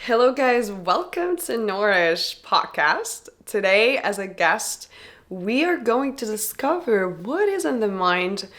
Hello, guys. Welcome to Noorish Podcast. Today, as a guest, we are going to discover what is in the mind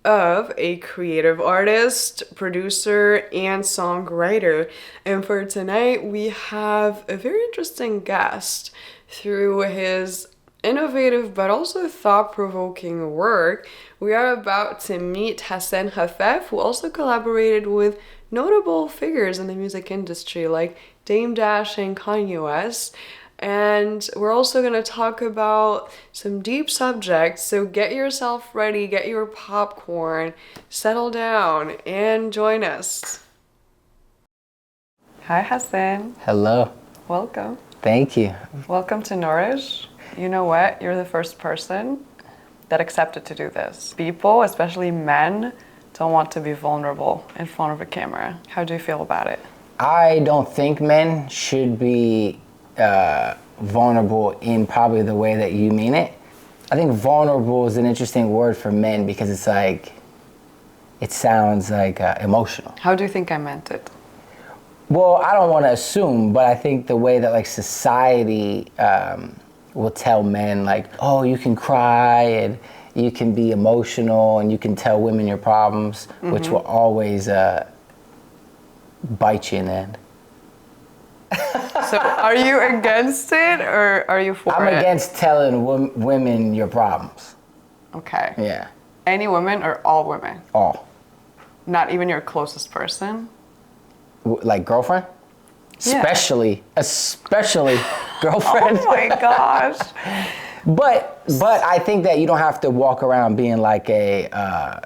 of a creative artist, producer, and songwriter. And for tonight, we have a very interesting guest through his innovative but also thought-provoking work. We are about to meet Hassan Khaffaf, who also collaborated with notable figures in the music industry like Dame Dash and Kanye West. And we're also going to talk about some deep subjects, so get yourself ready, get your popcorn, settle down, and join us. Hi, Hassan. Hello. Welcome. Thank you. Welcome to Nourish. You know what? You're the first person that accepted to do this. People, especially men, don't want to be vulnerable in front of a camera. How do you feel about it? I don't think men should be vulnerable in probably the way that you mean it. I think vulnerable is an interesting word for men because it's like, it sounds like emotional. How do you think I meant it? Well, I don't want to assume, but I think the way that like society will tell men like, oh, you can cry and you can be emotional and you can tell women your problems, which will always bite you in the end. So are you against it or are you for it? I'm against telling women your problems. Okay. Yeah. Any women or all women? All. Not even your closest person? Like girlfriend? Yeah. Especially girlfriend. Oh my gosh. But I think that you don't have to walk around being like a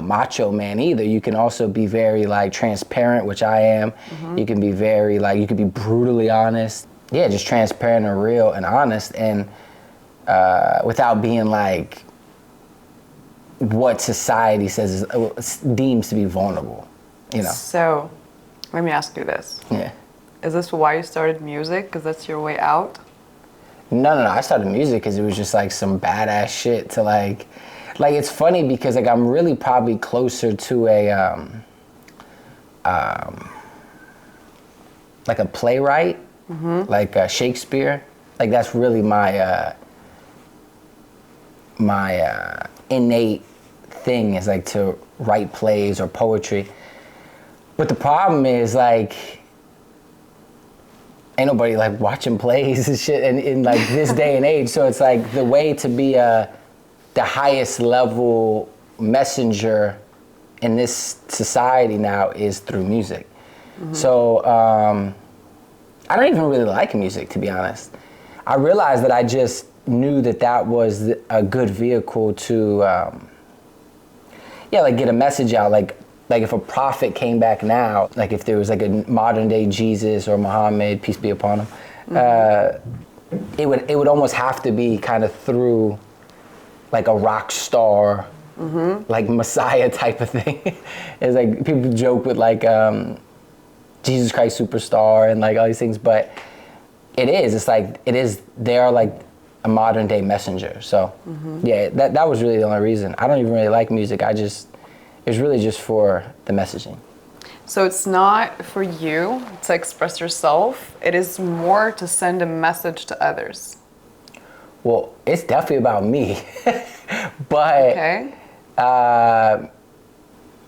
macho man either. You can also be very like transparent, which I am. You can be very like, you can be brutally honest. Yeah, just transparent and real and honest, and without being like what society says deems to be vulnerable, you know. So, let me ask you this. Yeah. Is this why you started music? Because that's your way out? No. I started music because it was just like some badass shit to like it's funny because like I'm really probably closer to a like a playwright, like Shakespeare. Like that's really my innate thing is like to write plays or poetry. But the problem is like ain't nobody like watching plays and shit in like this day and age. So it's like the way to be the highest level messenger in this society now is through music. So I don't even really like music, to be honest. I realized that I just knew that was a good vehicle to like get a message out. Like if a prophet came back now, like if there was like a modern day Jesus or Muhammad, peace be upon him, it would almost have to be kind of through like a rock star, like Messiah type of thing. It's like people joke with like Jesus Christ Superstar and like all these things, but they are like a modern day messenger. So yeah, that was really the only reason. I don't even really like music. It's really just for the messaging. So it's not for you to express yourself. It is more to send a message to others. Well, it's definitely about me. But okay.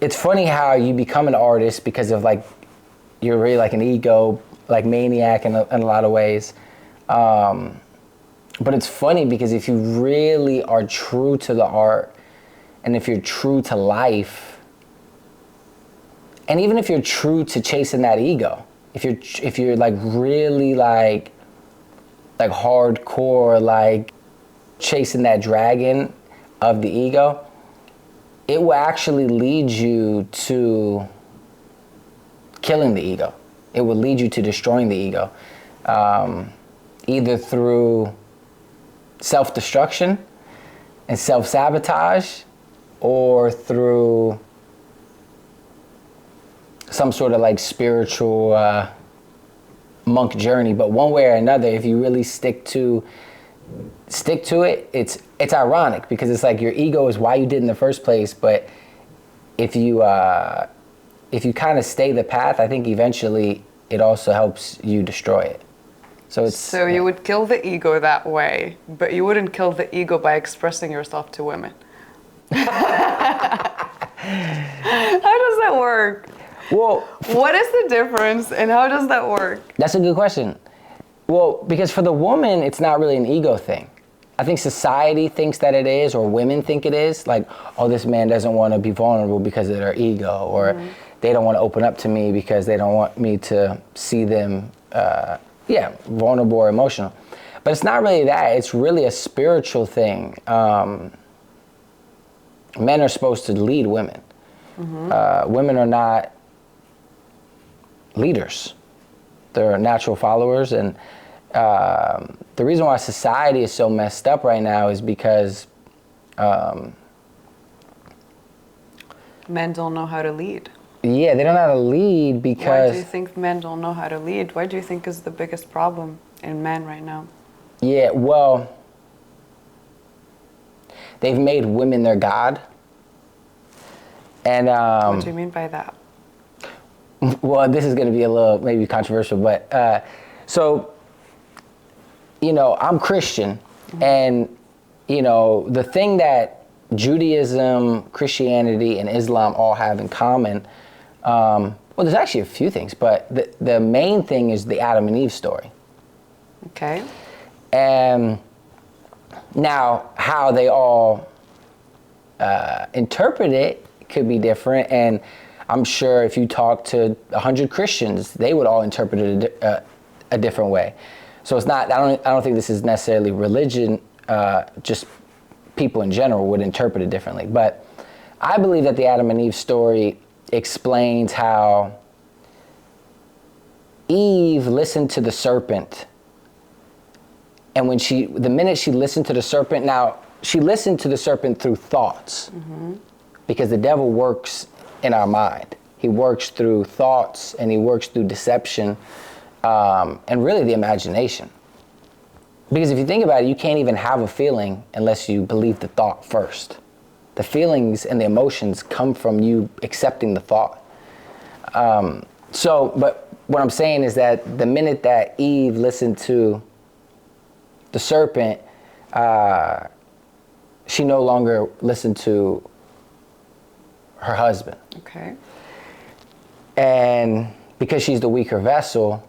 It's funny how you become an artist because of like, you're really like an ego, like maniac in a lot of ways. But it's funny because if you really are true to the art and if you're true to life, and even if you're true to chasing that ego, if you're like really like hardcore, like chasing that dragon of the ego, it will actually lead you to killing the ego. It will lead you to destroying the ego, either through self-destruction and self-sabotage or through some sort of like spiritual monk journey. But one way or another, if you really stick to it, it's ironic because it's like your ego is why you did in the first place. But if you kind of stay the path, I think eventually it also helps you destroy it. So it's So you would kill the ego that way, but you wouldn't kill the ego by expressing yourself to women. How does that work? Well, what is the difference and how does that work? That's a good question. Well, because for the woman, it's not really an ego thing. I think society thinks that it is, or women think it is. Like, oh, this man doesn't want to be vulnerable because of their ego, or they don't want to open up to me because they don't want me to see them, vulnerable or emotional. But it's not really that. It's really a spiritual thing. Men are supposed to lead women. Women are not leaders. They're natural followers, and the reason why society is so messed up right now is because men don't know how to lead. Yeah, they don't know how to lead because... Why do you think men don't know how to lead? What do you think is the biggest problem in men right now? Yeah, well, they've made women their god. And what do you mean by that? Well, this is going to be a little maybe controversial, but so, you know, I'm Christian, and, you know, the thing that Judaism, Christianity, and Islam all have in common, well, there's actually a few things, but the main thing is the Adam and Eve story. Okay. And now, how they all interpret it could be different, and I'm sure if you talk to 100 Christians, they would all interpret it a different way. So it's not. I don't think this is necessarily religion. Just people in general would interpret it differently. But I believe that the Adam and Eve story explains how Eve listened to the serpent, and the minute she listened to the serpent, now she listened to the serpent through thoughts, because the devil works in our mind. He works through thoughts, and he works through deception, and really the imagination. Because if you think about it, you can't even have a feeling unless you believe the thought first. The feelings and the emotions come from you accepting the thought. But what I'm saying is that the minute that Eve listened to the serpent, she no longer listened to her husband. Okay. And because she's the weaker vessel,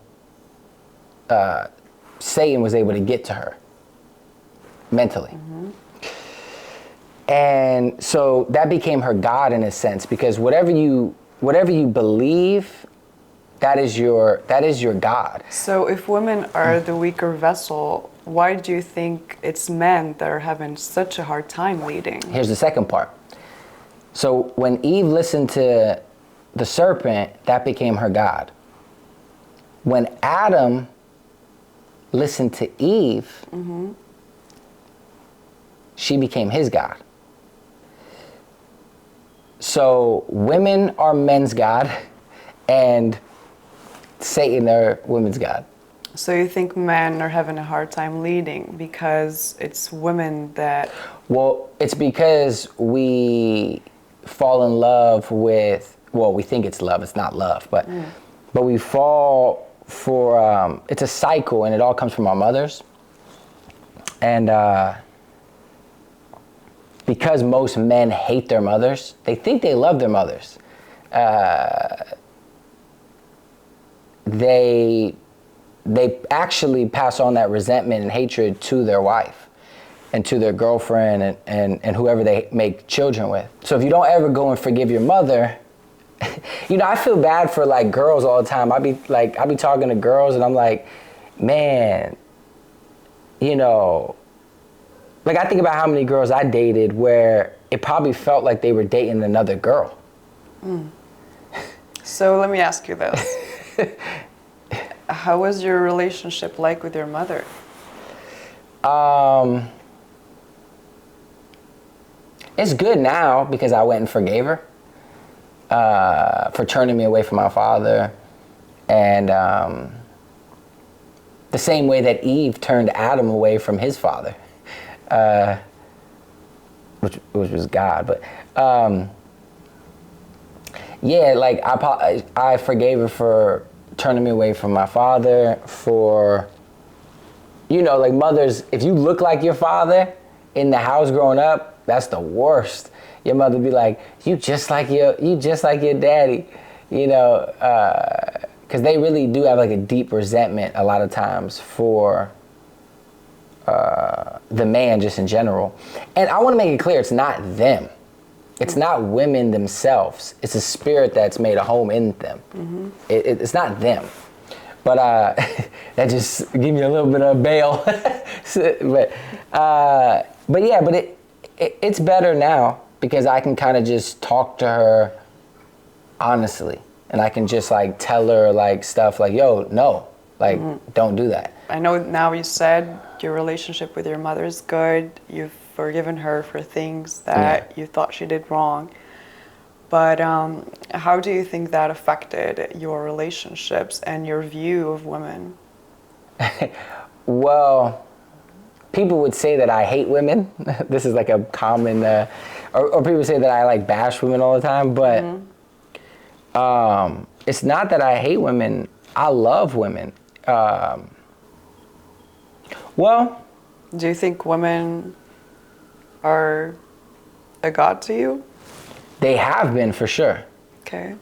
Satan was able to get to her mentally. And so that became her God in a sense, because whatever you believe, that is your God. So if women are the weaker vessel, why do you think it's men that are having such a hard time leading? Here's the second part. So when Eve listened to the serpent, that became her God. When Adam listened to Eve, she became his God. So women are men's God, and Satan are women's God. So you think men are having a hard time leading because it's women that... Well, it's because we fall in love with, well, we think it's love, it's not love, but we fall for, it's a cycle, and it all comes from our mothers. And because most men hate their mothers, they think they love their mothers. They actually pass on that resentment and hatred to their wife and to their girlfriend and whoever they make children with. So if you don't ever go and forgive your mother, you know, I feel bad for like girls all the time. I be talking to girls and I'm like, man, you know, like I think about how many girls I dated where it probably felt like they were dating another girl. So let me ask you this. How was your relationship like with your mother? It's good now because I went and forgave her for turning me away from my father. And the same way that Eve turned Adam away from his father, which was God. But yeah, like I forgave her for turning me away from my father, for, you know, like mothers, if you look like your father in the house growing up, that's the worst. Your mother be like, you just like your daddy, you know, because they really do have like a deep resentment a lot of times for the man just in general. And I want to make it clear, it's not them. It's not women themselves. It's a spirit that's made a home in them. Mm-hmm. It's not them. But that just gave me a little bit of bail. but it's better now because I can kind of just talk to her honestly. And I can just like tell her like stuff like, yo, no, like don't do that. I know now you said your relationship with your mother is good. You've forgiven her for things that you thought she did wrong. But how do you think that affected your relationships and your view of women? Well, people would say that I hate women. This is like a common, or people say that I like bash women all the time. But it's not that I hate women. I love women. Well, do you think women are a god to you? They have been, for sure. Okay.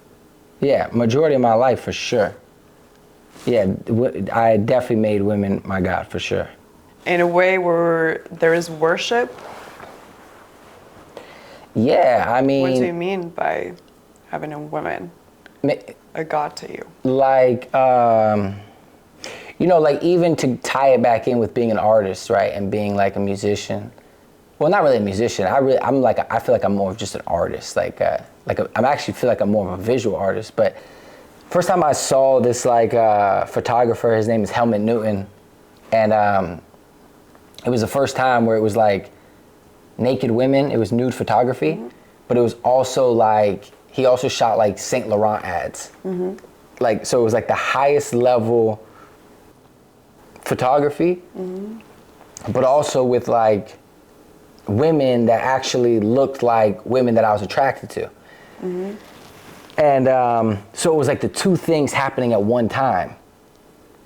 Yeah, majority of my life, for sure. Yeah, I definitely made women my god, for sure. In a way where there is worship? Yeah, I mean... What do you mean by having a woman a god to you? Like, you know, like even to tie it back in with being an artist, right, and being like a musician. Well, not really a musician. I feel like I'm more of just an artist. I actually feel like I'm more of a visual artist. But first time I saw this like photographer, his name is Helmut Newton, and it was the first time where it was like naked women. It was nude photography, but it was also like he also shot like Saint Laurent ads. Like so, it was like the highest level photography, but also with like women that actually looked like women that I was attracted to. And so it was like the two things happening at one time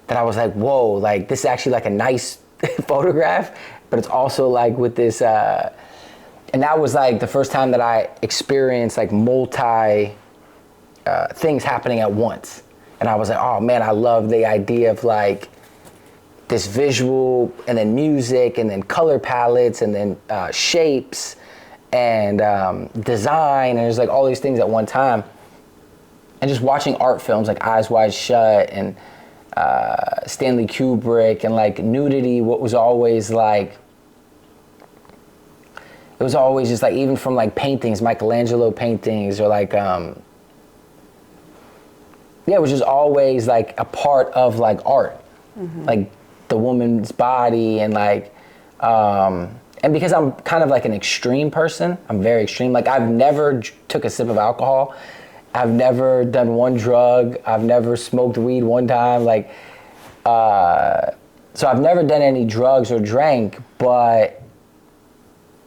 that I was like, whoa, like this is actually like a nice photograph, but it's also like with this, and that was like the first time that I experienced like multi things happening at once. And I was like, oh man, I love the idea of like this visual and then music and then color palettes and then shapes and design, and there's like all these things at one time. And just watching art films like Eyes Wide Shut and Stanley Kubrick and like nudity, what was always like, it was always just like, even from like paintings, Michelangelo paintings, or like, yeah, it was just always like a part of like art, like the woman's body and like, and because I'm kind of like an extreme person, I'm very extreme. Like I've never took a sip of alcohol. I've never done one drug. I've never smoked weed one time. Like, so I've never done any drugs or drank, but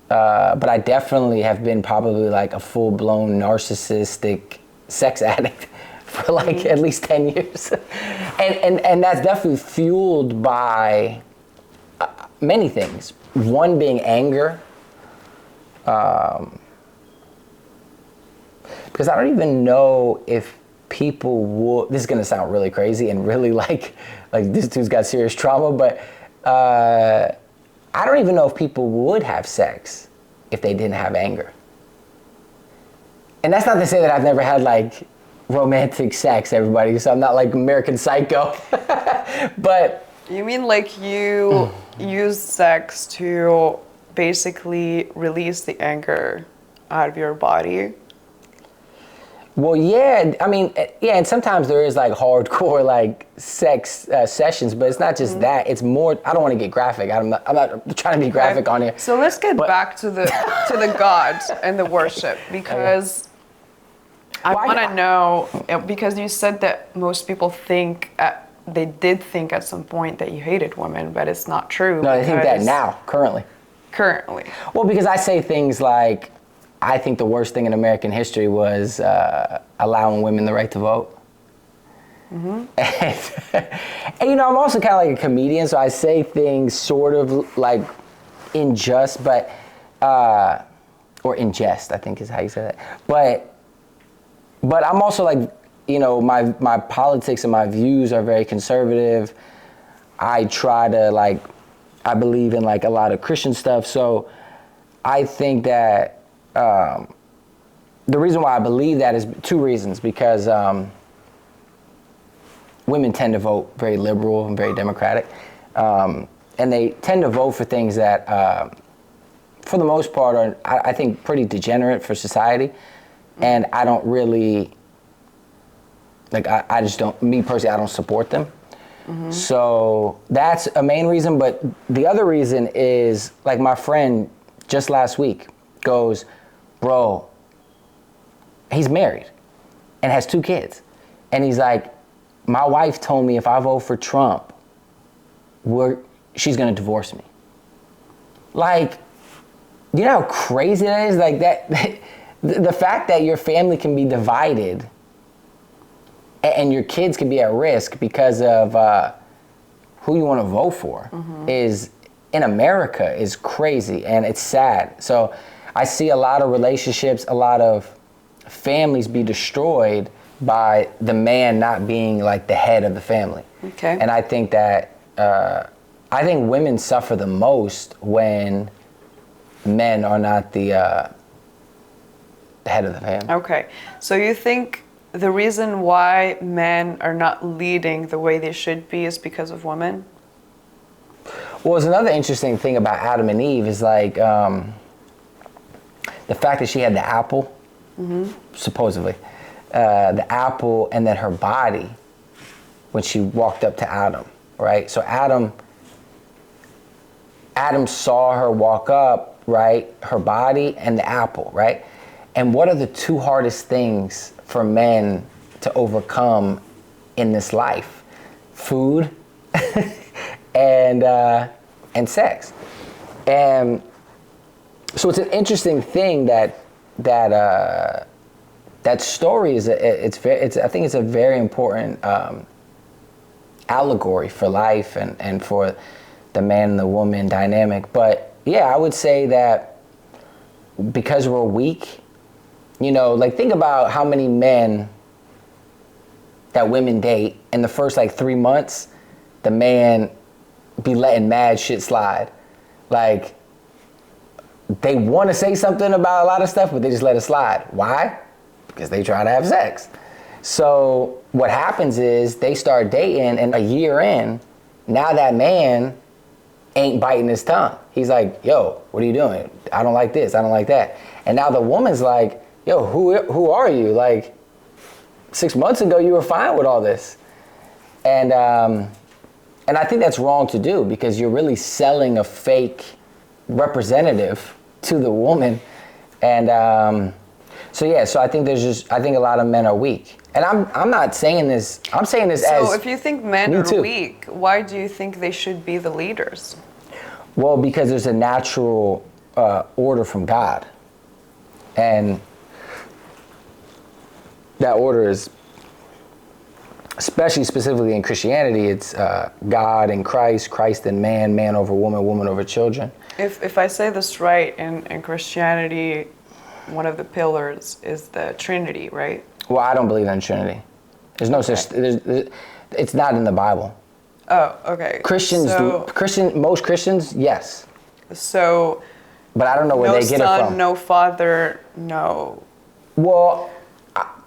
I definitely have been probably like a full-blown narcissistic sex addict for like at least 10 years. And that's definitely fueled by many things. One being anger. Because I don't even know if people would, this is gonna sound really crazy and really like this dude's got serious trauma, but I don't even know if people would have sex if they didn't have anger. And that's not to say that I've never had like romantic sex, everybody, so I'm not like American Psycho. But you mean like you use sex to basically release the anger out of your body? Well, yeah, I mean, yeah, and sometimes there is like hardcore like sex sessions, but it's not just that. It's more. I don't want to get graphic. I'm not trying to be graphic on here. So let's get back to the gods and the worship, because I want to know, because you said that most people think they did think at some point that you hated women, but it's not true. No, they think that now, currently. Currently. Well, because I say things like, I think the worst thing in American history was allowing women the right to vote. And, you know, I'm also kind of like a comedian, so I say things sort of like in jest, but, or in jest, I think is how you say that. But I'm also like, you know, my politics and my views are very conservative. I try to like, I believe in like a lot of Christian stuff. So I think that the reason why I believe that is two reasons. Because women tend to vote very liberal and very democratic. And they tend to vote for things that, for the most part, are, I think, pretty degenerate for society. And I don't really, like, I just don't, me personally, I don't support them. So that's a main reason. But the other reason is, like, my friend just last week goes, bro, he's married and has 2 kids. And he's like, my wife told me if I vote for Trump, she's gonna divorce me. Like, you know how crazy that is? Like that, the fact that your family can be divided and your kids can be at risk because of who you want to vote for is, in America, is crazy, and it's sad. So I see a lot of relationships, a lot of families be destroyed by the man not being like the head of the family. Okay. And I think that, I think women suffer the most when men are not the head of the family. Okay. So you think the reason why men are not leading the way they should be is because of women? Well, it's another interesting thing about Adam and Eve is like the fact that she had the apple, supposedly, the apple, and then her body when she walked up to Adam, right? So Adam saw her walk up, right? Her body and the apple, right? And what are the 2 hardest things for men to overcome in this life? Food and sex. And so it's an interesting thing that story is I think it's a very important allegory for life and for the man and the woman dynamic. But yeah, I would say that because we're weak, you know, like think about how many men that women date in the first like 3 months, the man be letting mad shit slide. Like they want to say something about a lot of stuff, but they just let it slide. Why? Because they try to have sex. So what happens is they start dating, and a year in, now that man ain't biting his tongue. He's like, yo, what are you doing? I don't like this, I don't like that. And now the woman's like, yo, who are you? Like 6 months ago you were fine with all this. And I think that's wrong to do, because you're really selling a fake representative to the woman. And so I think I think a lot of men are weak. And I'm not saying this, I'm saying this as... So if you think men are weak, why do you think they should be the leaders? Well, because there's a natural order from God. And that order is, especially specifically in Christianity, it's God and Christ, Christ and man, man over woman, woman over children. If I say this right, in Christianity, one of the pillars is the Trinity, right? Well, I don't believe in Trinity. There's no such. It's not in the Bible. Oh, okay. Most Christians, yes. So. But I don't know where they get it from. No Father, no. Well,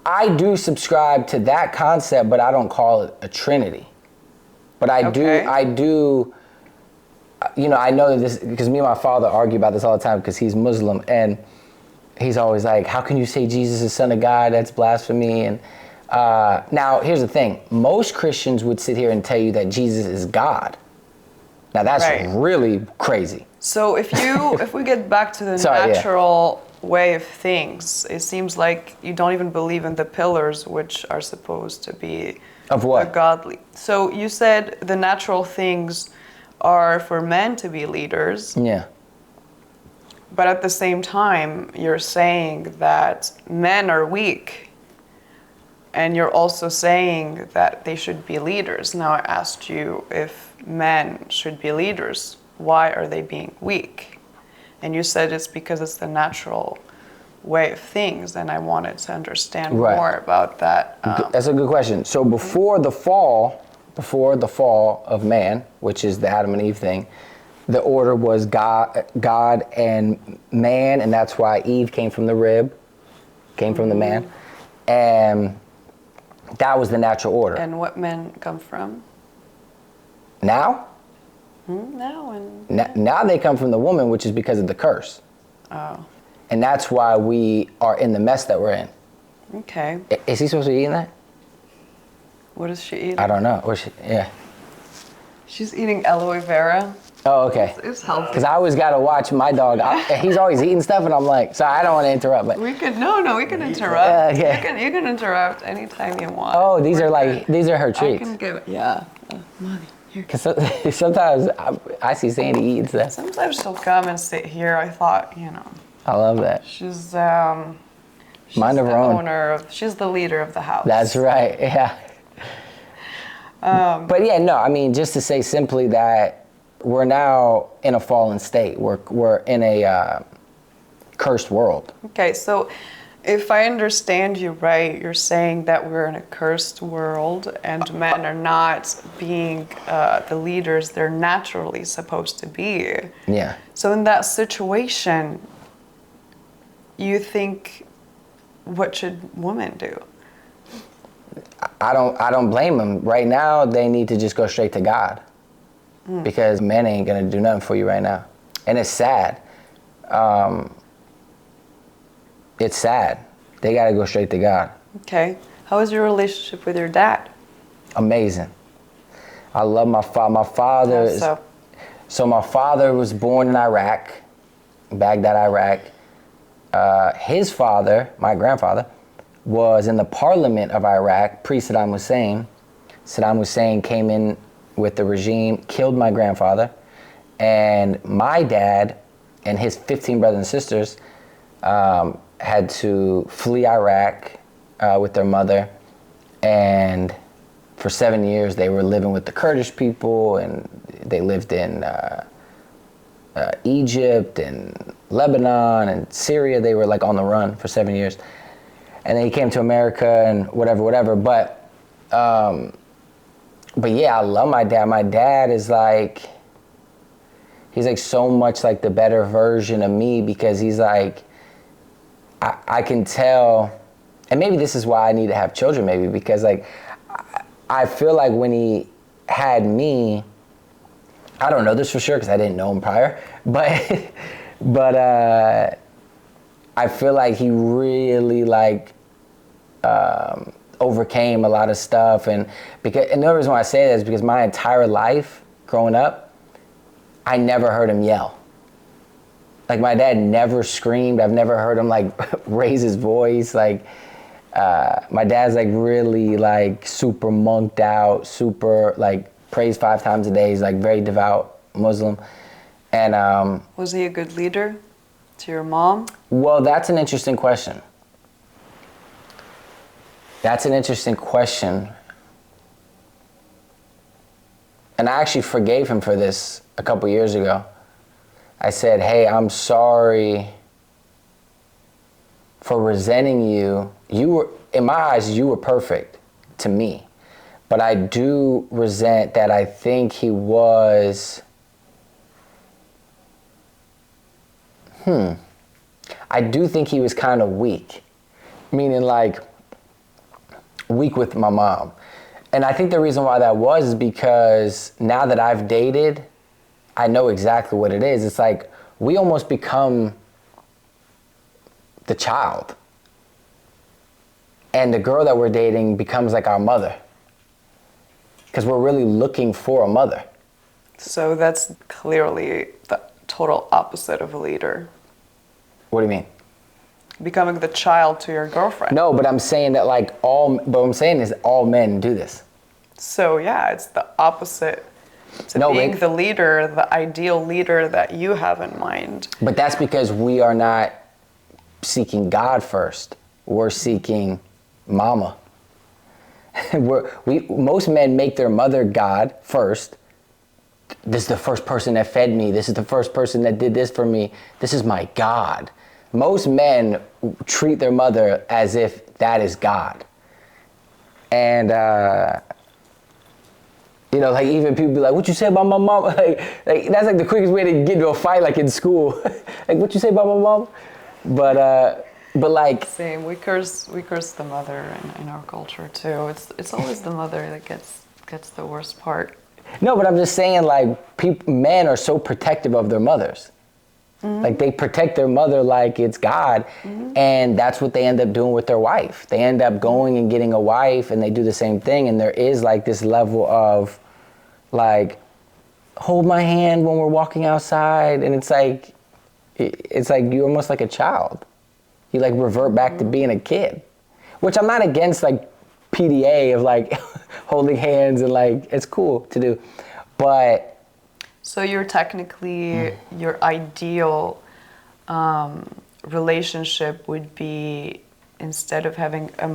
I do subscribe to that concept, but I don't call it a Trinity. But I do. You know, I know that this, because me and my father argue about this all the time because he's Muslim, and he's always like, how can you say Jesus is the Son of God? That's blasphemy. And now, here's the thing. Most Christians would sit here and tell you that Jesus is God. Now, that's really crazy. So if we get back to the natural way of things, it seems like you don't even believe in the pillars, which are supposed to be of what? Godly. So you said the natural things are for men to be leaders. Yeah. But at the same time, you're saying that men are weak. And you're also saying that they should be leaders. Now I asked you if men should be leaders. Why are they being weak? And you said it's because it's the natural way of things. And I wanted to understand more about that. That's a good question. So before the fall of man, which is the Adam and Eve thing, the order was God and man, and that's why Eve came from the rib, came from the man. And that was the natural order. And what men come from? Now? Now they come from the woman, which is because of the curse. Oh. And that's why we are in the mess that we're in. Okay. Is he supposed to be eating that? What is she eating? I don't know. She's eating aloe vera. Oh, okay. It's healthy. Because I always got to watch my dog. He's always eating stuff, and I'm like, sorry, I don't want to interrupt. But we can interrupt. Okay. You can interrupt anytime you want. Oh, these are her treats. I can give it. Yeah. Mommy, here. Because sometimes I see Sandy eating stuff. Sometimes she'll come and sit here. I thought, I love that. She's Mind of her own. She's the leader of the house. That's right. Yeah. But yeah, no. I mean, just to say simply that we're now in a fallen state. We're in a cursed world. Okay, so if I understand you right, you're saying that we're in a cursed world and men are not being the leaders they're naturally supposed to be. Yeah. So in that situation, you think, what should women do? I don't blame them. Right now, they need to just go straight to God. Because men ain't gonna do nothing for you right now. And it's sad. It's sad. They gotta go straight to God. Okay. How is your relationship with your dad? Amazing. I love my father. My father So my father was born in Iraq, Baghdad, Iraq. His father, my grandfather, was in the parliament of Iraq pre-Saddam Hussein. Saddam Hussein came in with the regime, killed my grandfather, and my dad and his 15 brothers and sisters had to flee Iraq with their mother, and for 7 years they were living with the Kurdish people, and they lived in Egypt and Lebanon and Syria. They were like on the run for 7 years, and then he came to America and whatever. But yeah, I love my dad. My dad is like, he's like so much like the better version of me, because he's like, I can tell, and maybe this is why I need to have children, maybe, because like, I feel like when he had me, I don't know this for sure because I didn't know him prior, but I feel like he really like overcame a lot of stuff, and the only reason why I say that is because my entire life growing up, I never heard him yell. Like my dad never screamed. I've never heard him like raise his voice. Like my dad's like really like super monked out, super like prays 5 times a day. He's like very devout Muslim. And was he a good leader to your mom? Well, that's an interesting question. That's an interesting question. And I actually forgave him for this a couple years ago. I said, hey, I'm sorry for resenting you. You were, in my eyes, you were perfect to me. But I do resent that I think he was, I do think he was kind of weak. Meaning like, weak with my mom. And I think the reason why that was is because now that I've dated, I know exactly what it is. It's like we almost become the child. And the girl that we're dating becomes like our mother. Because we're really looking for a mother. So that's clearly the total opposite of a leader. What do you mean? Becoming the child to your girlfriend. No, but I'm saying that what I'm saying is all men do this. So yeah, it's the opposite to being the leader, the ideal leader that you have in mind. But that's because we are not seeking God first. We're seeking mama. Most men make their mother God first. This is the first person that fed me. This is the first person that did this for me. This is my God. Most men treat their mother as if that is God. And, you know, like even people be like, what you say about my mom? Like that's like the quickest way to get into a fight, like in school. Like, what you say about my mom? But like. Same, we curse the mother in our culture too. It's always the mother that gets the worst part. No, but I'm just saying, like, men are so protective of their mothers. Mm-hmm. Like, they protect their mother like it's God, and that's what they end up doing with their wife. They end up going and getting a wife, and they do the same thing, and there is, like, this level of, like, hold my hand when we're walking outside, and it's like you're almost like a child. You, like, revert back to being a kid, which I'm not against, like, PDA of, like, holding hands and, like, it's cool to do, but... So you're technically, your ideal relationship would be, instead of having a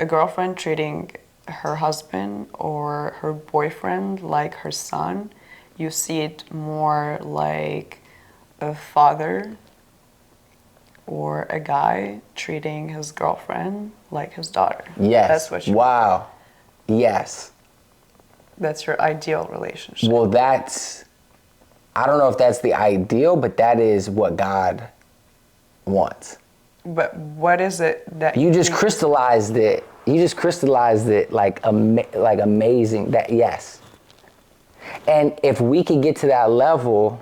girlfriend treating her husband or her boyfriend like her son, you see it more like a father or a guy treating his girlfriend like his daughter. Yes. That's what you... Wow. Yes. That's your ideal relationship. Well, I don't know if that's the ideal, but that is what God wants. But what is it that you just crystallized it? You just crystallized it like amazing. That yes. And if we could get to that level,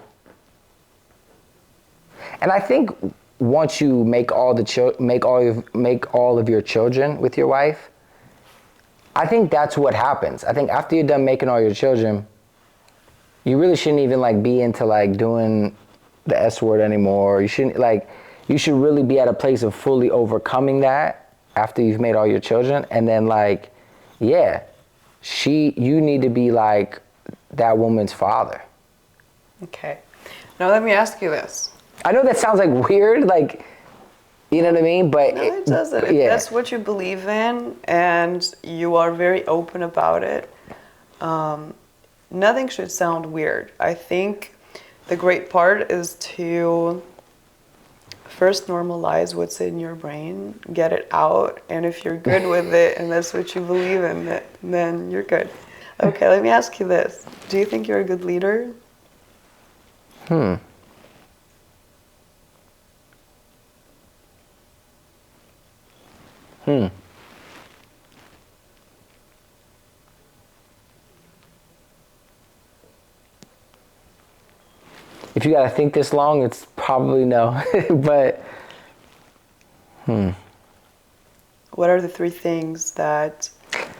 and I think once you make all of your children with your wife, I think that's what happens. I think after you're done making all your children, you really shouldn't even like be into like doing the S word anymore. You shouldn't you should really be at a place of fully overcoming that after you've made all your children. And then like, yeah, you need to be like that woman's father. Okay. Now let me ask you this. I know that sounds like weird, like, you know what I mean? But no, it doesn't. If that's what you believe in and you are very open about it, nothing should sound weird. I think the great part is to first normalize what's in your brain, get it out, and if you're good with it and that's what you believe in, then you're good. Okay, let me ask you this. Do you think you're a good leader? If you gotta think this long, it's probably no. But, What are the 3 things that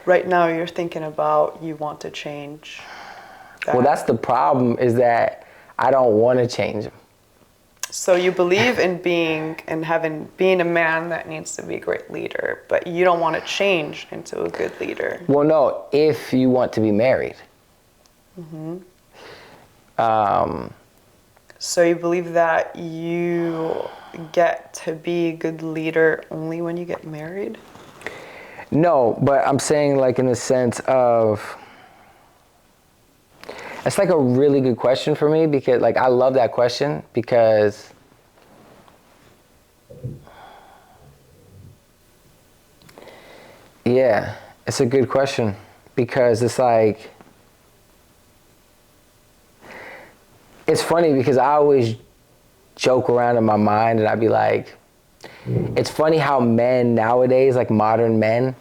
right now you're thinking about you want to change? Well, that's the problem, is that I don't want to change them. So you believe in being a man that needs to be a great leader, but you don't want to change into a good leader. Well, no, if you want to be married. So you believe that you get to be a good leader only when you get married? No, but I'm saying like in the sense of, it's like a really good question for me, because like I love that question, because yeah, it's a good question, because it's like, it's funny because I always joke around in my mind and I'd be like, it's funny how men nowadays, like modern men,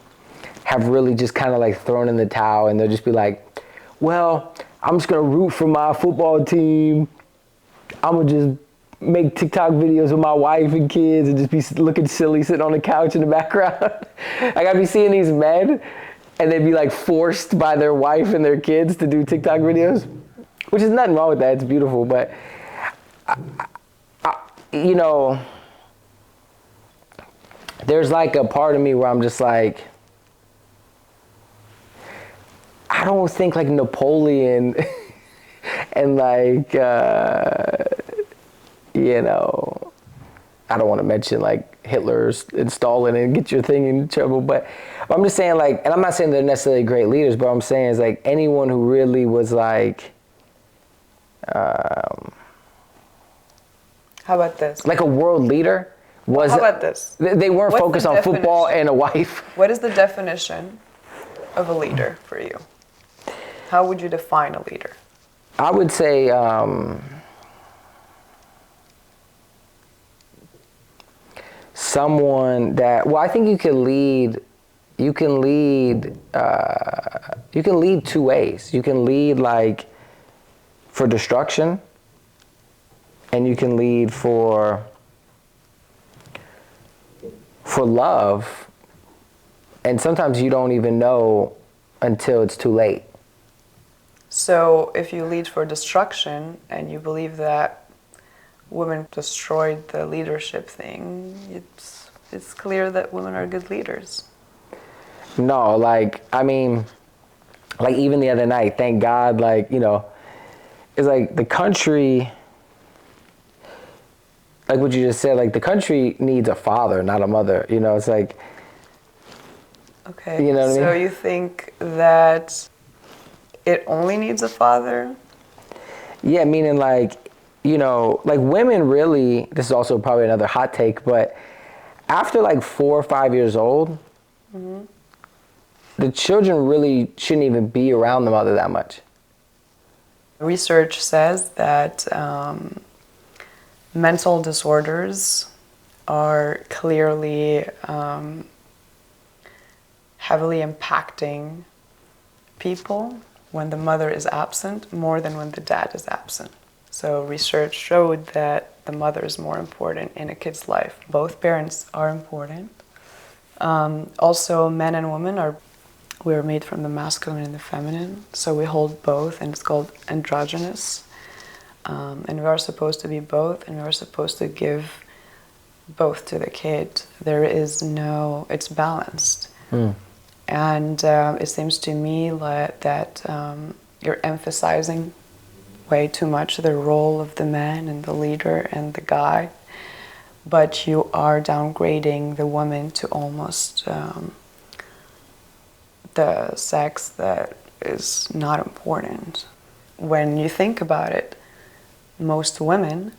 have really just kind of like thrown in the towel, and they'll just be like, well, I'm just gonna root for my football team. I'm gonna just make TikTok videos with my wife and kids and just be looking silly sitting on the couch in the background. Like I'd be seeing these men and they'd be like forced by their wife and their kids to do TikTok videos, which is nothing wrong with that. It's beautiful, but you know, there's like a part of me where I'm just like, I don't think like Napoleon and like, you know, I don't want to mention like Hitler's installing and get your thing in trouble, but I'm just saying like, and I'm not saying they're necessarily great leaders, but what I'm saying is like anyone who really was like, How about this? like a world leader was. How about this? They weren't What's focused the on football and a wife. What is the definition of a leader for you? How would you define a leader? I would say someone that, well, I think you can lead two ways. You can lead like for destruction, and you can lead for love, and sometimes you don't even know until it's too late. So if you lead for destruction and you believe that women destroyed the leadership thing, it's clear that women are good leaders. No, like, I mean, like even the other night, thank God, like, you know, it's like the country, like what you just said, like the country needs a father, not a mother. You know, it's like, okay, you know what I mean? So you think that it only needs a father? Yeah, meaning like, you know, like women really, this is also probably another hot take, but after like 4 or 5 years old, the children really shouldn't even be around the mother that much. Research says that mental disorders are clearly heavily impacting people when the mother is absent more than when the dad is absent. So research showed that the mother is more important in a kid's life. Both parents are important. Also, men and women we are made from the masculine and the feminine, so we hold both, and it's called androgynous. And we are supposed to be both, and we are supposed to give both to the kid. It's balanced. And it seems to me that you're emphasizing way too much the role of the man and the leader and the guy, but you are downgrading the woman to almost the sex that is not important. When you think about it, most women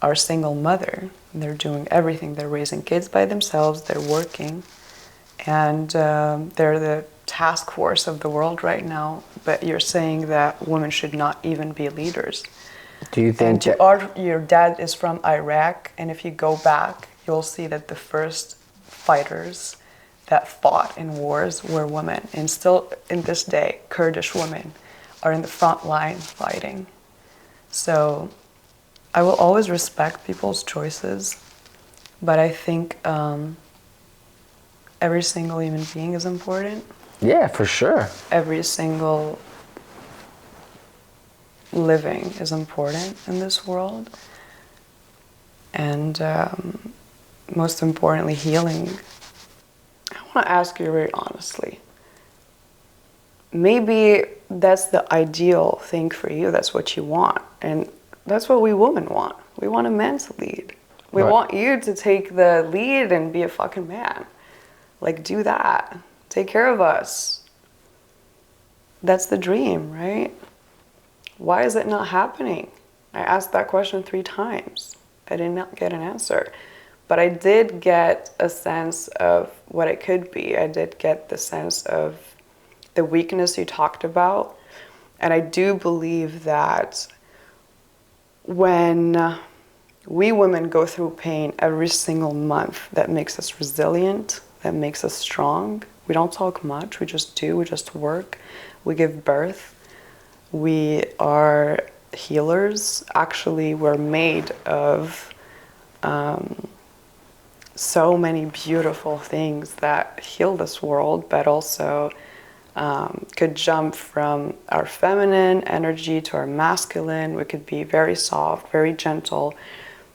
are single mother. They're doing everything. They're raising kids by themselves. They're working. And they're the task force of the world right now. But you're saying that women should not even be leaders. Do you think your dad is from Iraq, and if you go back, you'll see that the first fighters that fought in wars were women. And still in this day, Kurdish women are in the front line fighting. So I will always respect people's choices, but I think every single human being is important. Yeah, for sure. Every single living is important in this world. And most importantly, healing. I want to ask you very honestly. Maybe that's the ideal thing for you. That's what you want. And that's what we women want. We want a man to lead. We want you to take the lead and be a fucking man. Like, do that. Take care of us. That's the dream, right? Why is it not happening? I asked that question 3 times. I did not get an answer. But I did get a sense of what it could be. I did get the sense of the weakness you talked about. And I do believe that when we women go through pain every single month, that makes us resilient, that makes us strong. We don't talk much, we just do, we just work. We give birth. We are healers. Actually, we're made of so many beautiful things that heal this world, but also could jump from our feminine energy to our masculine. We could be very soft, very gentle,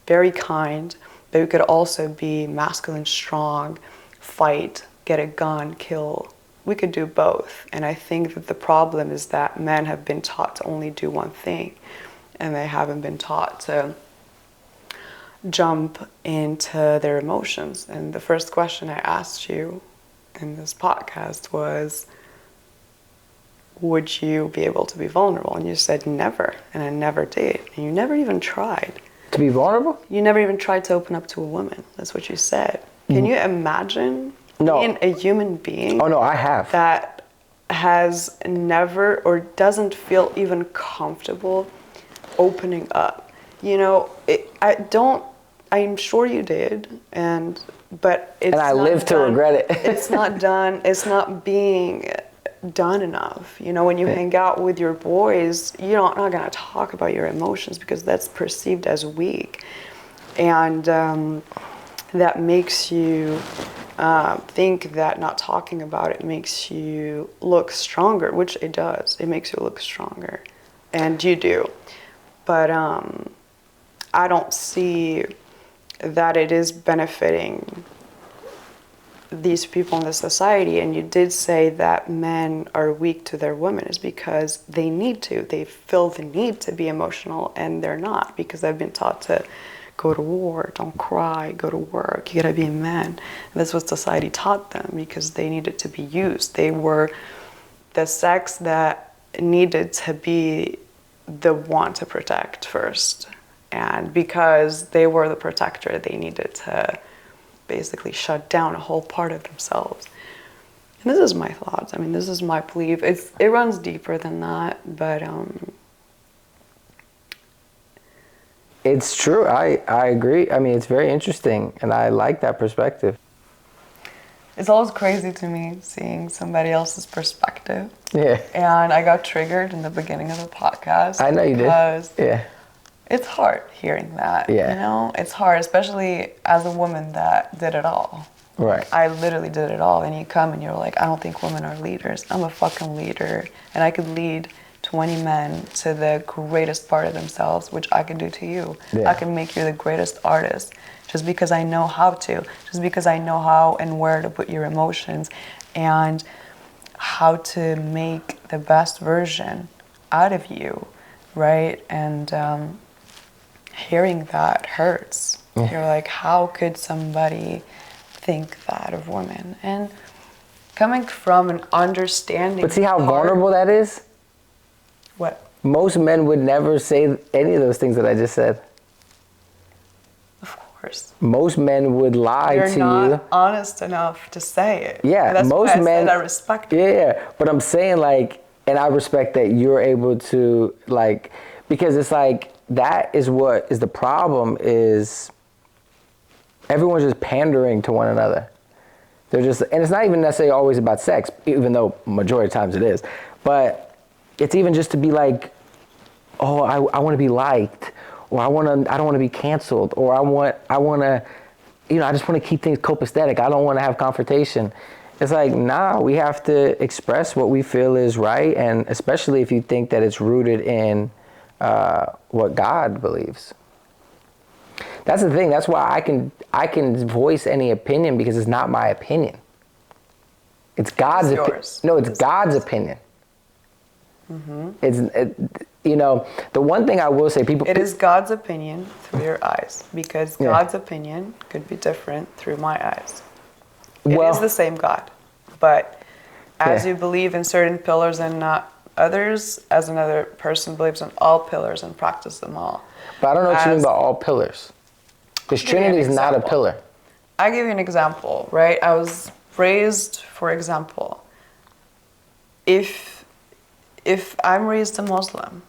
very kind, but we could also be masculine, strong, fight, get a gun, kill. We could do both. And I think that the problem is that men have been taught to only do one thing, and they haven't been taught to jump into their emotions. And the first question I asked you in this podcast was, would you be able to be vulnerable? And you said never, and I never did. And you never even tried. To be vulnerable? You never even tried to open up to a woman. That's what you said. Can you imagine being a human being? Oh no, I have. That has never or doesn't feel even comfortable opening up. You know, I'm sure you did, but it's and I live to regret it. It's not done. It's not being done enough. You know, when you hang out with your boys, you're not going to talk about your emotions because that's perceived as weak, and that makes you think that not talking about it makes you look stronger, which it does. It makes you look stronger, and you do. But I don't see that it is benefiting these people in the society. And you did say that men are weak to their women is because they need to. They feel the need to be emotional, and they're not, because they've been taught to go to war, don't cry, go to work, you gotta be a man. And that's what society taught them, because they needed to be used. They were the sex that needed to be the one to protect first. And because they were the protector, they needed to basically shut down a whole part of themselves. And this is my thoughts. I mean, this is my belief. It runs deeper than that, but it's true. I agree. I mean, it's very interesting, and I like that perspective. It's always crazy to me seeing somebody else's perspective. Yeah. And I got triggered in the beginning of the podcast. I know you did. Yeah. It's hard hearing that. Yeah. You know, it's hard, especially as a woman that did it all. Right. I literally did it all. And you come and you're like, I don't think women are leaders. I'm a fucking leader. And I could lead 20 men to the greatest part of themselves, which I could do to you. Yeah. I can make you the greatest artist just because I know how to, just because I know how and where to put your emotions and how to make the best version out of you, right? And hearing that hurts. Yeah. You're like, how could somebody think that of women? And coming from an understanding. But see how vulnerable that is? What? Most men would never say any of those things that I just said. Of course. Most men would lie You're to not you. honest enough to say it. Yeah, and that's most why I men. said I respect it. Yeah, but I'm saying like, and I respect that you're able to like, because it's like that is what is the problem is. Everyone's just pandering to one another. They're just, and it's not even necessarily always about sex, even though majority of times it is. But it's even just to be like, oh, I want to be liked, or I don't want to be canceled, or I want to, you know, I just want to keep things copacetic. I don't want to have confrontation. It's like, nah, we have to express what we feel is right, and especially if you think that it's rooted in what God believes. That's the thing. That's why I can voice any opinion, because it's not my opinion. It's God's opinion. No, it's God's opinion. Mm-hmm. You know, the one thing I will say, people. It is God's opinion through your eyes, because God's opinion could be different through my eyes. It is the same God, but as you believe in certain pillars and not others, as another person believes in all pillars and practice them all. But I don't know what you mean by all pillars. Because Trinity is not a pillar. I'll give you an example, right? I was raised, for example, if I'm raised a Muslim,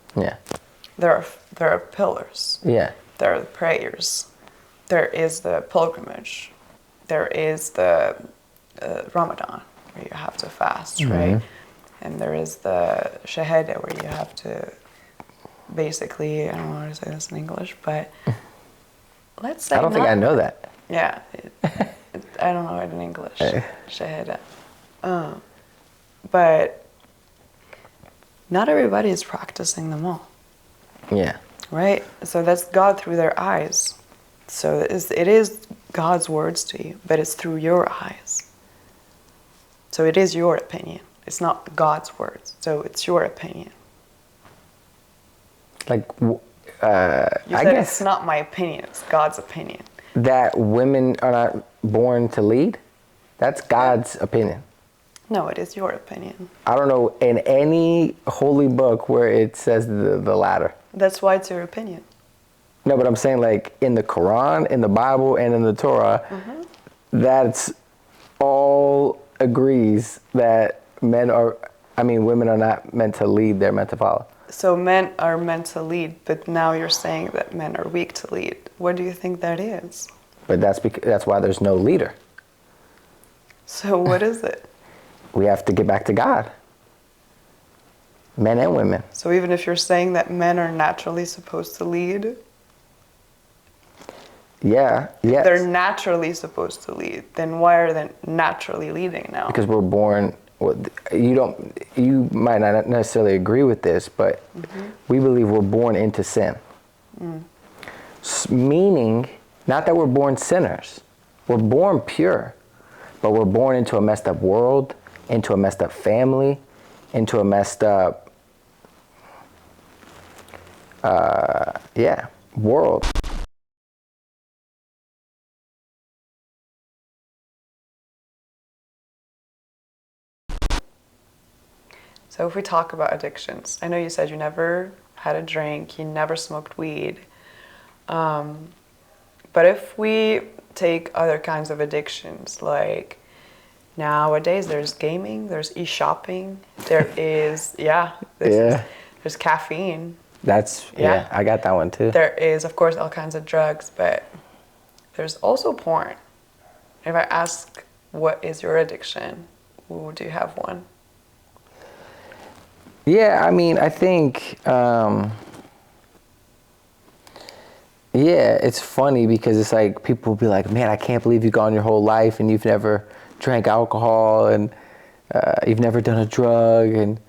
there are pillars. Yeah. There are the prayers. There is the pilgrimage. There is the Ramadan, where you have to fast, right? And there is the Shahada, where you have to basically, I don't know how to say this in English, but let's say I don't think I know that. Yeah. I don't know it in English. Shahada. But not everybody is practicing them all. Yeah. Right? So that's God through their eyes. So it is God's words to you, but it's through your eyes. So it is your opinion. It's not God's words. So it's your opinion. Like, You said it's not my opinion, it's God's opinion. That women are not born to lead? That's God's opinion. No, it is your opinion. I don't know in any holy book where it says the latter. That's why it's your opinion. No, but I'm saying like in the Quran, in the Bible, and in the Torah, that's all agrees that women are not meant to lead, they're meant to follow. So men are meant to lead, but now you're saying that men are weak to lead. What do you think that is? But that's why there's no leader. So what is it? We have to get back to God. Men and women. So even if you're saying that men are naturally supposed to lead? Yeah, yes. They're naturally supposed to lead. Then why are they naturally leading now? Because we're born, you might not necessarily agree with this, but we believe we're born into sin. Meaning, not that we're born sinners. We're born pure, but we're born into a messed up world, into a messed up family, into a messed up, world. So if we talk about addictions, I know you said you never had a drink, you never smoked weed. But if we take other kinds of addictions, like nowadays there's gaming, there's e-shopping, there is, there's caffeine. I got that one too. There is, of course, all kinds of drugs, but there's also porn. If I ask, what is your addiction? Do you have one? Yeah, I mean, I think, it's funny because it's like people will be like, man, I can't believe you've gone your whole life and you've never drank alcohol and you've never done a drug. And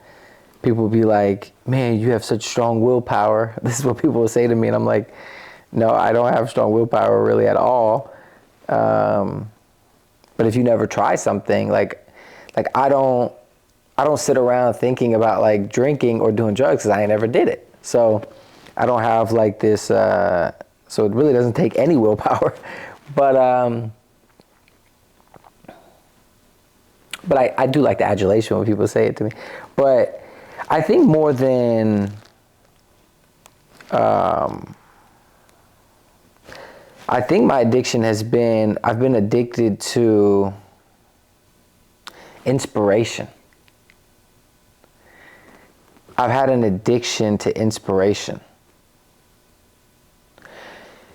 people will be like, man, you have such strong willpower. This is what people will say to me. And I'm like, no, I don't have strong willpower really at all. But if you never try something, like I don't sit around thinking about like drinking or doing drugs because I never did it. So I don't have like this, so it really doesn't take any willpower. But I do like the adulation when people say it to me. But I think more than, I think my addiction has been, I've been addicted to inspiration. I've had an addiction to inspiration.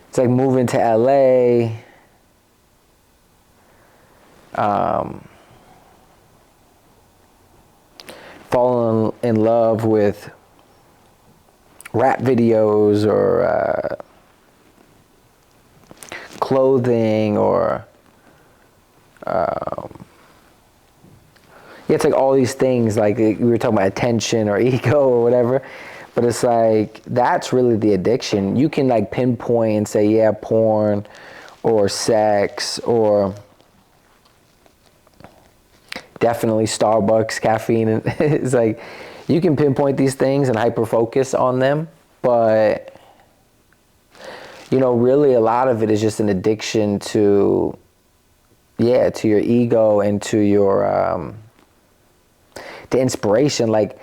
It's like moving to LA, falling in love with rap videos or clothing or it's like all these things, like we were talking about attention or ego or whatever, but it's like that's really the addiction. You can like pinpoint and say, yeah, porn or sex or definitely Starbucks, caffeine. It's like you can pinpoint these things and hyper focus on them, but really a lot of it is just an addiction to your ego and to your to inspiration. Like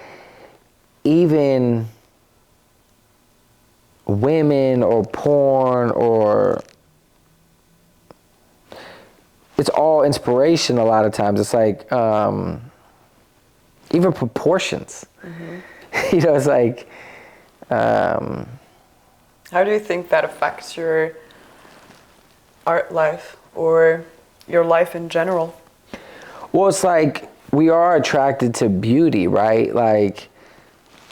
even women or porn or it's all inspiration a lot of times. It's like even proportions. It's like how do you think that affects your art life or your life in general? Well, it's like we are attracted to beauty, right? Like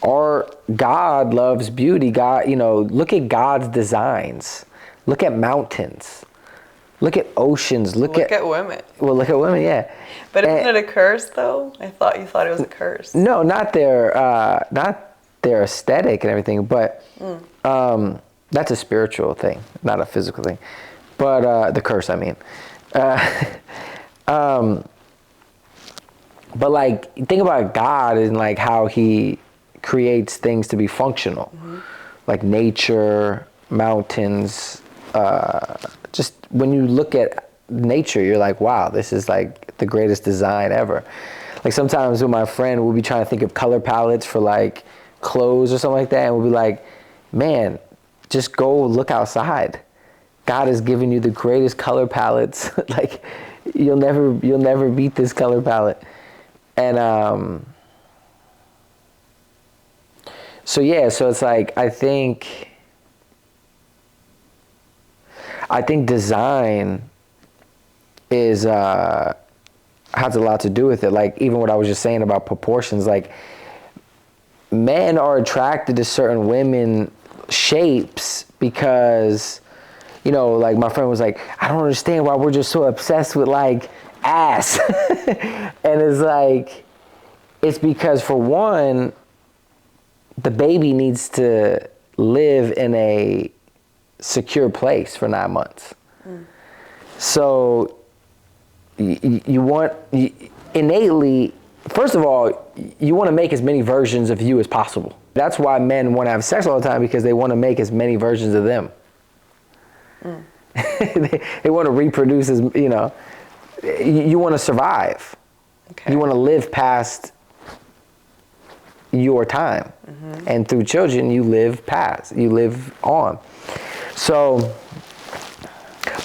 our God loves beauty. God, look at God's designs. Look at mountains. Look at oceans. Look at women. Well, look at women, yeah. But isn't it a curse, though? I thought you thought it was a curse. No, not their aesthetic and everything, but that's a spiritual thing, not a physical thing. But the curse, I mean. But like, think about God and like how he creates things to be functional. like nature, mountains. Just when you look at nature, you're like, wow, this is like the greatest design ever. Like sometimes with my friend, we'll be trying to think of color palettes for like clothes or something like that, and we'll be like, man, just go look outside. God has given you the greatest color palettes. Like you'll never beat this color palette. And so it's like I think design is has a lot to do with it. Like even what I was just saying about proportions, like men are attracted to certain women shapes because, you know, like my friend was like, I don't understand why we're just so obsessed with like ass. And it's like, it's because for one, the baby needs to live in a secure place for 9 months. So you want, innately, first of all, you want to make as many versions of you as possible. That's why men want to have sex all the time, because they want to make as many versions of them. They want to reproduce as, you know, you want to survive. Okay. You want to live past your time. And through children, you live on. So,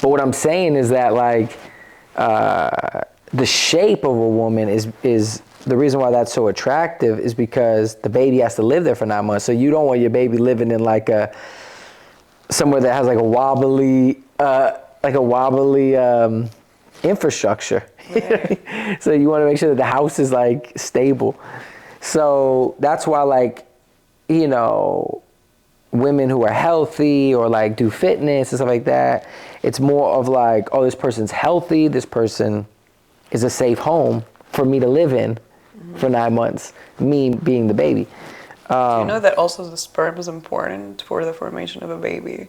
but what I'm saying is that like, the shape of a woman is the reason why that's so attractive is because the baby has to live there for 9 months. So you don't want your baby living in like somewhere that has like a wobbly infrastructure. Right. So you want to make sure that the house is like stable. So that's why, like, you know, women who are healthy or like do fitness and stuff like that, it's more of like, oh, this person's healthy, this person is a safe home for me to live in for 9 months, me being the baby. Do you know that also the sperm is important for the formation of a baby?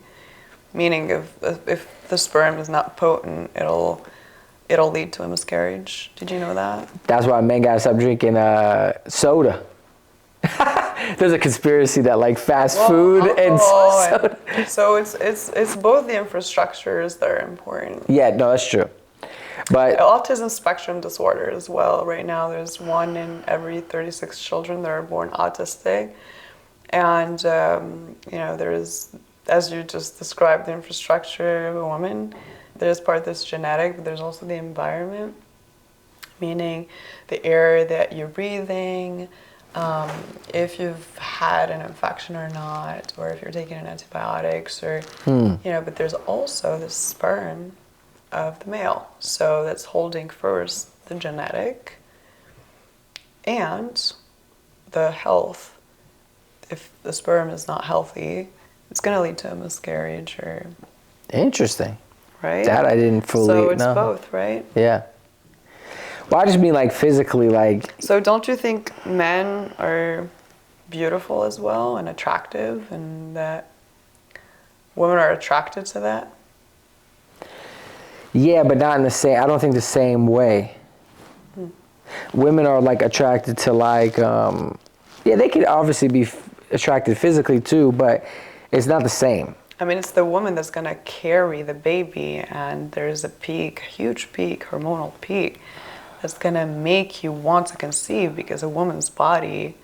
Meaning if the sperm is not potent, it'll lead to a miscarriage. Did you know that? That's why men gotta stop drinking soda. There's a conspiracy that like fast food and soda. So it's both the infrastructures that are important. Yeah, no, that's true. But autism spectrum disorder as well. Right now, there's 1 in every 36 children that are born autistic, and you know, there's, as you just described, the infrastructure of a woman. There's part that's genetic, but there's also the environment, meaning the air that you're breathing, if you've had an infection or not, or if you're taking antibiotics, or you know. But there's also the sperm of the male, so that's holding first the genetic and the health. If the sperm is not healthy, it's going to lead to a miscarriage or. Interesting. Right? That I didn't fully know. So it's both, right? Yeah. Well, I just mean like physically, like. So don't you think men are beautiful as well and attractive, and that women are attracted to that? Yeah, but not in the same, I don't think the same way. Women are like attracted to like, yeah, they could obviously be attracted physically too, but it's not the same. I mean, it's the woman that's going to carry the baby, and there's a peak, a huge peak, hormonal peak, that's going to make you want to conceive, because a woman's body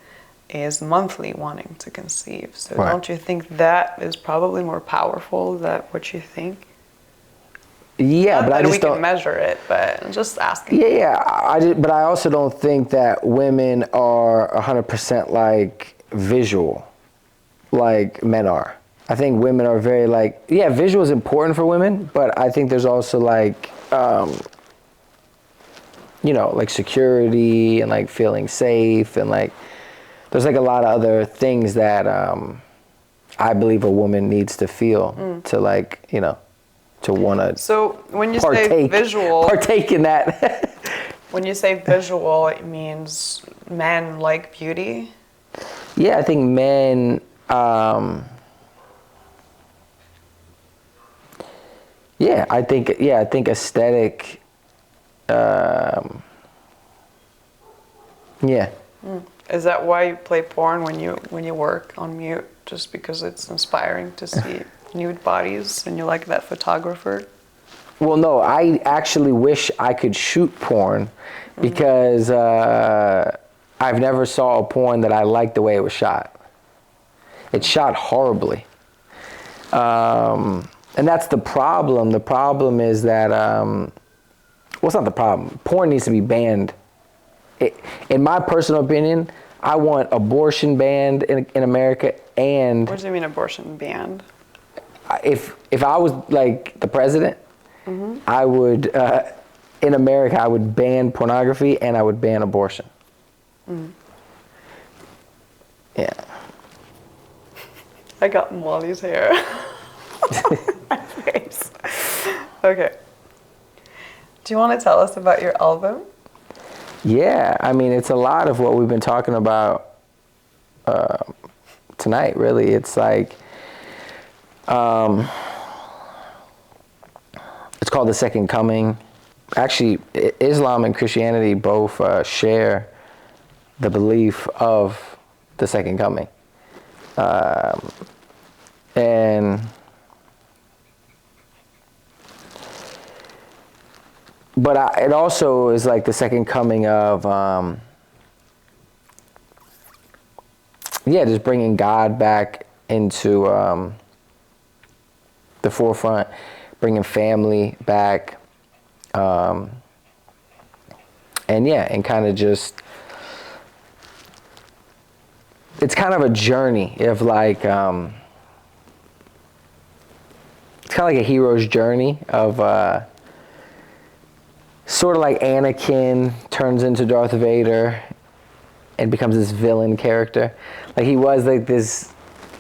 is monthly wanting to conceive. So right. Don't you think that is probably more powerful than what you think? Yeah, but I just don't. We can measure it, but I'm just asking. Yeah. But I also don't think that women are 100% like visual, like men are. I think women are very like, yeah, visual is important for women, but I think there's also like, you know, like security and like feeling safe, and like there's like a lot of other things that I believe a woman needs to feel to like, you know, to want to. So when you say visual, partake in that. When you say visual, it means men like beauty? Yeah, I think men, I think aesthetic, Is that why you play porn when you work on mute? Just because it's inspiring to see nude bodies and you like that photographer? Well, no, I actually wish I could shoot porn because I've never saw a porn that I liked the way it was shot. It's shot horribly. And that's the problem. The problem is that, well, it's not the problem. Porn needs to be banned. In my personal opinion, I want abortion banned in America and... What do you mean abortion banned? If I was like the president, I would, in America, I would ban pornography and I would ban abortion. Yeah. I got Molly's hair on my face. Okay. Do you want to tell us about your album? Yeah, I mean, it's a lot of what we've been talking about tonight, really. It's like, it's called The Second Coming. Actually, Islam and Christianity both share the belief of the Second Coming. But it also is like the second coming of, just bringing God back into the forefront, bringing family back, and kind of just, it's kind of a journey of like, it's kind of like a hero's journey of, sort of like Anakin turns into Darth Vader and becomes this villain character. Like he was like this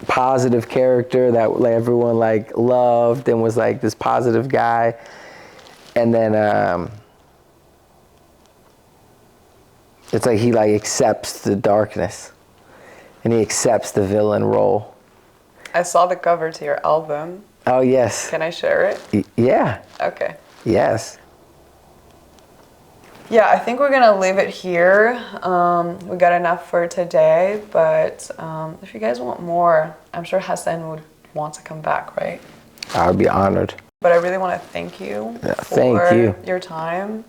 positive character that like everyone like loved and was like this positive guy. And then it's like he like accepts the darkness and he accepts the villain role. I saw the cover to your album. Oh, yes. Can I share it? Yeah. Okay. Yes. Yeah, I think we're gonna leave it here. We got enough for today, but if you guys want more, I'm sure Hassan would want to come back, right? I would be honored. But I really want to thank you for your time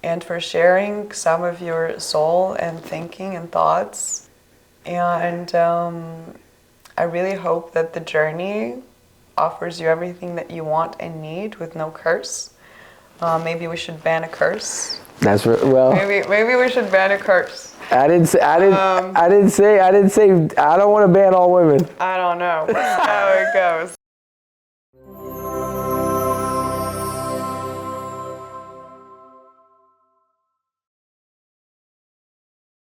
and for sharing some of your soul and thinking and thoughts. And I really hope that the journey offers you everything that you want and need with no curse. Maybe we should ban a curse. That's well. Maybe we should ban a curse. I didn't say. I didn't say. I don't want to ban all women. I don't know. That's how it goes.